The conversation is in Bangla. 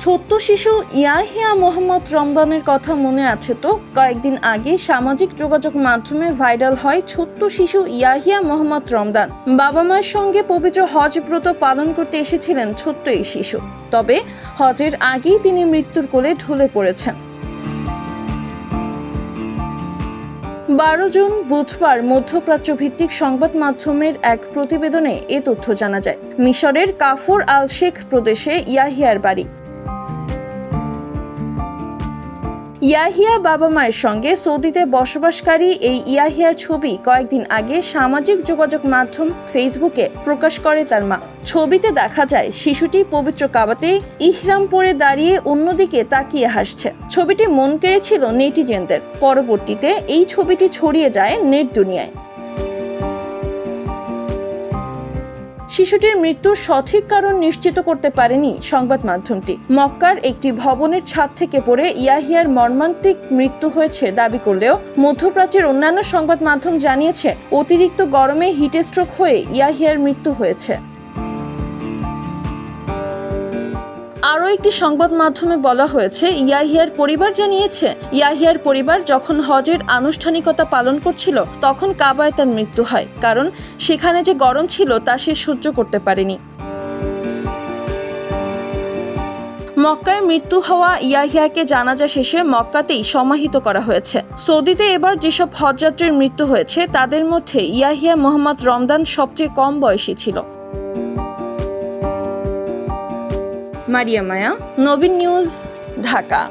ছোট্ট শিশু ইয়াহিয়া মোহাম্মদ রমদানের কথা মনে আছে তো? কয়েকদিন আগে সামাজিক যোগাযোগ মাধ্যমে ভাইরাল হয় ছোট্ট শিশু ইয়াহিয়া মোহাম্মদ রমদান। বাবা মায়ের সঙ্গে পবিত্র হজ ব্রত পালন করতে এসেছিলেন ছোট্ট এই শিশু। তবে হজের আগেই তিনি মৃত্যুর কোলে ঢলে পড়েছেন। 12 জুন বুধবার মধ্যপ্রাচ্য ভিত্তিক সংবাদ মাধ্যমের এক প্রতিবেদনে এ তথ্য জানা যায়। মিশরের কাফর আল শেখ প্রদেশে ইয়াহিয়ার বাড়ি। ইয়াহিয়া বাবা মায়ের সঙ্গে সৌদিতে বসবাসকারী এই ইয়াহিয়ার ছবি কয়েকদিন আগে সামাজিক যোগাযোগ মাধ্যম ফেসবুকে প্রকাশ করে তার মা। ছবিতে দেখা যায় শিশুটি পবিত্র কাবাতে ইহরাম পরে দাঁড়িয়ে অন্যদিকে তাকিয়ে হাসছে। ছবিটি মন কেড়েছিল নেটিজেনদের। পরবর্তীতে এই ছবিটি ছড়িয়ে যায় নেট দুনিয়ায়। শিশুটির মৃত্যুর সঠিক কারণ নিশ্চিত করতে পারেনি সংবাদ মাধ্যমটি। মক্কার একটি ভবনের ছাদ থেকে পড়ে ইয়াহিয়ার মর্মান্তিক মৃত্যু হয়েছে দাবি করলেও মধ্যপ্রাচ্যের অন্যান্য সংবাদ মাধ্যম জানিয়েছে অতিরিক্ত গরমে হিটস্ট্রোক হয়ে ইয়াহিয়ার মৃত্যু হয়েছে। আরও একটি সংবাদ মাধ্যমে বলা হয়েছে ইয়াহিয়ার পরিবার জানিয়েছে ইয়াহিয়ার পরিবার যখন হজের আনুষ্ঠানিকতা পালন করছিল তখন কাবায় তার মৃত্যু হয়, কারণ সেখানে যে গরম ছিল তা সে সহ্য করতে পারেনি। মক্কায় মৃত্যু হওয়া ইয়াহিয়াকে জানাজা শেষে মক্কাতেই সমাহিত করা হয়েছে। সৌদিতে এবার যেসব হজযাত্রীর মৃত্যু হয়েছে তাদের মধ্যে ইয়াহিয়া মোহাম্মদ রমদান সবচেয়ে কম বয়সী ছিল। মারিয়া মায়া, নবীন নিউজ, ঢাকা।